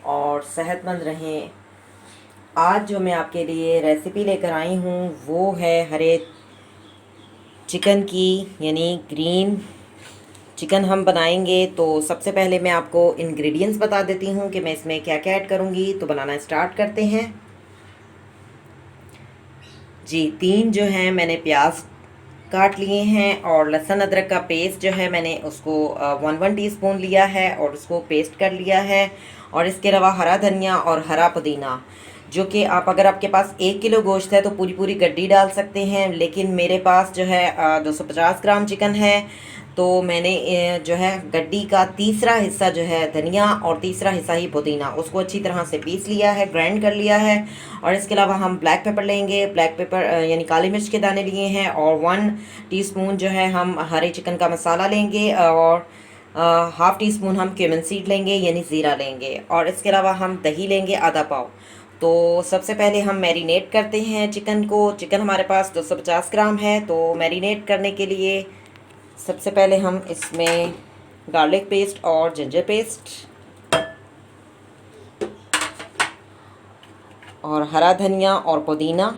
और सेहतमंद रहें। आज जो मैं आपके लिए रेसिपी लेकर आई हूँ वो है हरे चिकन की, यानी ग्रीन चिकन हम बनाएंगे। तो सबसे पहले मैं आपको इंग्रेडिएंट्स बता देती हूँ कि मैं इसमें क्या क्या ऐड करूँगी। तो बनाना स्टार्ट करते हैं। जी, 3 जो हैं मैंने प्याज काट लिए हैं और लहसुन अदरक का पेस्ट जो है मैंने उसको 1 टीस्पून लिया है और उसको पेस्ट कर लिया है। और इसके अलावा हरा धनिया और हरा पुदीना, जो कि आप अगर आपके पास 1 किलो गोश्त है तो पूरी पूरी गड्डी डाल सकते हैं, लेकिन मेरे पास जो है 250 ग्राम चिकन है, तो मैंने जो है गड्डी का तीसरा हिस्सा जो है धनिया और तीसरा हिस्सा ही पुदीना, उसको अच्छी तरह से पीस लिया है, ग्राइंड कर लिया है। और इसके अलावा हम ब्लैक पेपर लेंगे, ब्लैक पेपर यानी काली मिर्च के दाने लिए हैं, और 1 टीस्पून जो है हम हरे चिकन का मसाला लेंगे, और हाफ़ टी स्पून हम क्यूमिन सीड लेंगे यानी ज़ीरा लेंगे, और इसके अलावा हम दही लेंगे आधा पाव। तो सबसे पहले हम मैरिनेट करते हैं चिकन को। चिकन हमारे पास 250 ग्राम है, तो मैरिनेट करने के लिए सबसे पहले हम इसमें गार्लिक पेस्ट और जिंजर पेस्ट और हरा धनिया और पुदीना,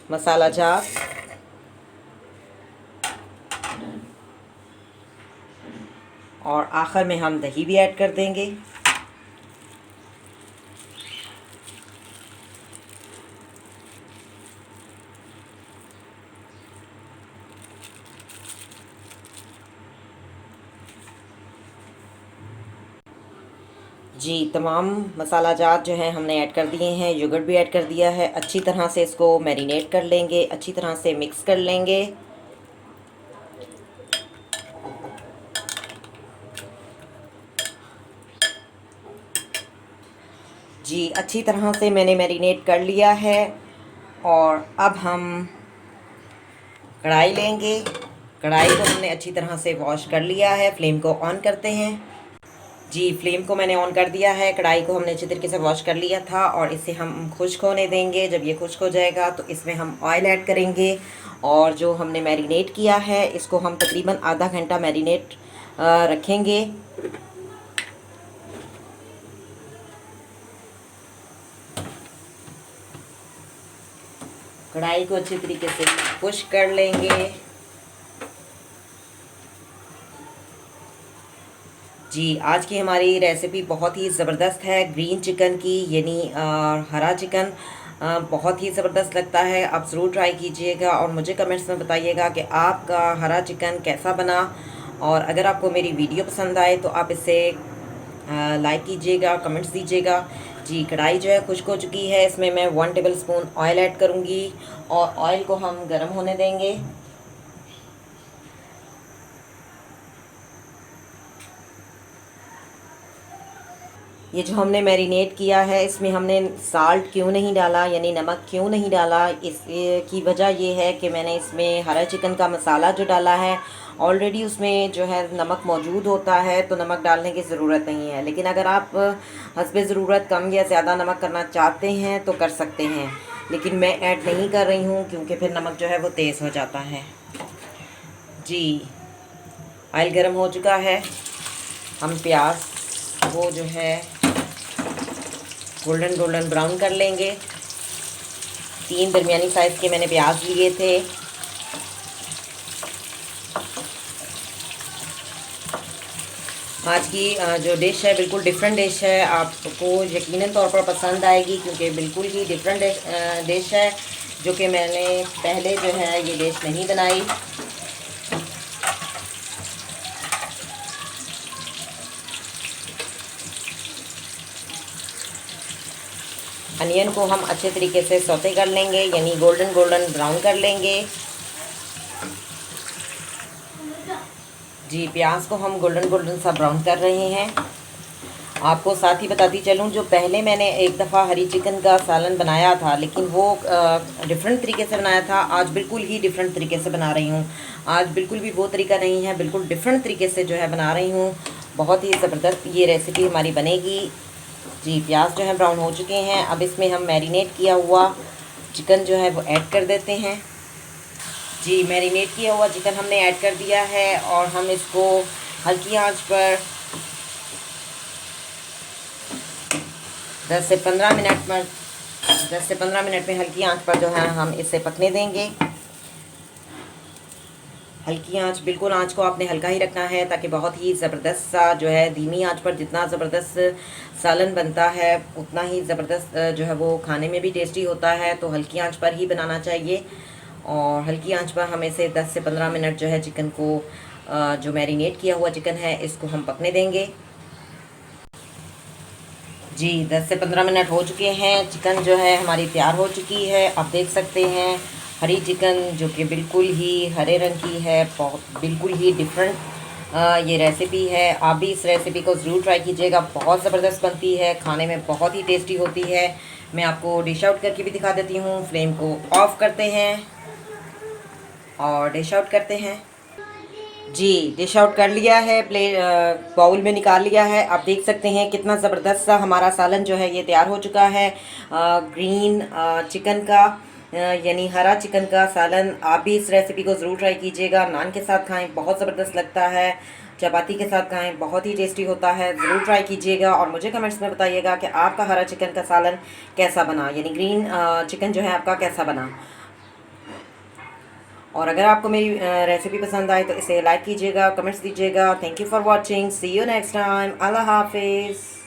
मसाला जार, और आखिर में हम दही भी ऐड कर देंगे। जी, तमाम मसाला जात जो है हमने ऐड कर दिए हैं, योगर्ट भी ऐड कर दिया है। अच्छी तरह से इसको मैरिनेट कर लेंगे, अच्छी तरह से मिक्स कर लेंगे। जी, अच्छी तरह से मैंने मैरिनेट कर लिया है। और अब हम कढ़ाई लेंगे। कढ़ाई को हमने अच्छी तरह से वॉश कर लिया है। फ्लेम को ऑन करते हैं। जी, फ्लेम को मैंने ऑन कर दिया है। कढ़ाई को हमने अच्छी तरीके से वॉश कर लिया था और इसे हम खुश्क होने देंगे। जब ये खुश्क हो जाएगा तो इसमें हम ऑयल ऐड करेंगे, और जो हमने मैरिनेट किया है इसको हम तकरीबन आधा घंटा मैरिनेट रखेंगे। कढ़ाई को अच्छी तरीके से खुश्क कर लेंगे। जी, आज की हमारी रेसिपी बहुत ही ज़बरदस्त है ग्रीन चिकन की, यानी हरा चिकन बहुत ही ज़बरदस्त लगता है। आप ज़रूर ट्राई कीजिएगा और मुझे कमेंट्स में बताइएगा कि आपका हरा चिकन कैसा बना। और अगर आपको मेरी वीडियो पसंद आए तो आप इसे लाइक कीजिएगा, कमेंट्स दीजिएगा। जी, कढ़ाई जो है खुश्क हो चुकी है। इसमें मैं 1 टेबलस्पून ऑयल ऐड करूँगी और ऑयल को हम गर्म होने देंगे। ये जो हमने मैरिनेट किया है इसमें हमने साल्ट क्यों नहीं डाला, यानी नमक क्यों नहीं डाला, इसकी वजह ये है कि मैंने इसमें हरा चिकन का मसाला जो डाला है ऑलरेडी उसमें जो है नमक मौजूद होता है, तो नमक डालने की ज़रूरत नहीं है। लेकिन अगर आप हस्बे ज़रूरत कम या ज़्यादा नमक करना चाहते हैं तो कर सकते हैं, लेकिन मैं ऐड नहीं कर रही हूँ क्योंकि फिर नमक जो है वो तेज़ हो जाता है। जी, ऑयल गर्म हो चुका है। हम प्याज वो जो है गोल्डन गोल्डन ब्राउन कर लेंगे। 3 दरमियानी साइज़ के मैंने प्याज लिए थे। आज की जो डिश है बिल्कुल डिफरेंट डिश है, आपको यकीनन तौर पर पसंद आएगी क्योंकि बिल्कुल ही डिफरेंट डिश है, जो कि मैंने पहले जो है ये डिश नहीं बनाई। अनियन को हम अच्छे तरीके से सौते कर लेंगे, यानी गोल्डन गोल्डन ब्राउन कर लेंगे। जी, प्याज को हम गोल्डन गोल्डन सा ब्राउन कर रहे हैं। आपको साथ ही बताती चलूँ, जो पहले मैंने एक दफ़ा हरी चिकन का सालन बनाया था, लेकिन वो डिफरेंट तरीके से बनाया था। आज बिल्कुल ही डिफरेंट तरीके से बना रही हूँ। आज बिल्कुल भी वो तरीका नहीं है, बिल्कुल डिफरेंट तरीके से जो है बना रही हूँ। बहुत ही ज़बरदस्त ये रेसिपी हमारी बनेगी। जी, प्याज जो है ब्राउन हो चुके हैं। अब इसमें हम मैरिनेट किया हुआ चिकन जो है वो ऐड कर देते हैं। जी, मैरिनेट किया हुआ चिकन हमने ऐड कर दिया है और हम इसको हल्की आंच पर 10 से 15 मिनट में 10 से 15 मिनट में हल्की आंच पर जो है हम इसे पकने देंगे। हल्की आंच, बिल्कुल आंच को आपने हल्का ही रखना है ताकि बहुत ही ज़बरदस्त सा जो है, धीमी आंच पर जितना ज़बरदस्त सालन बनता है उतना ही ज़बरदस्त जो है वो खाने में भी टेस्टी होता है। तो हल्की आंच पर ही बनाना चाहिए और हल्की आंच पर हम इसे 10 से 15 मिनट जो है चिकन को जो मैरिनेट किया हुआ चिकन है इसको हम पकने देंगे। जी, 10 से 15 मिनट हो चुके हैं। चिकन जो है हमारी तैयार हो चुकी है। आप देख सकते हैं हरी चिकन जो कि बिल्कुल ही हरे रंग की है, बहुत बिल्कुल ही डिफरेंट ये रेसिपी है। आप भी इस रेसिपी को ज़रूर ट्राई कीजिएगा, बहुत ज़बरदस्त बनती है, खाने में बहुत ही टेस्टी होती है। मैं आपको डिश आउट करके भी दिखा देती हूँ। फ्लेम को ऑफ करते हैं और डिश आउट करते हैं। जी, डिश आउट कर लिया है, बाउल में निकाल लिया है। आप देख सकते हैं कितना ज़बरदस्त सा हमारा सालन जो है ये तैयार हो चुका है। ग्रीन चिकन का यानी हरा चिकन का सालन। आप भी इस रेसिपी को ज़रूर ट्राई कीजिएगा। नान के साथ खाएं, बहुत ज़बरदस्त लगता है। चपाती के साथ खाएं, बहुत ही टेस्टी होता है। ज़रूर ट्राई कीजिएगा और मुझे कमेंट्स में बताइएगा कि आपका हरा चिकन का सालन कैसा बना, यानी ग्रीन चिकन जो है आपका कैसा बना। और अगर आपको मेरी रेसिपी पसंद आए तो इसे लाइक कीजिएगा, कमेंट्स दीजिएगा। Thank you for watching, see you next time, अल्लाह हाफिज़।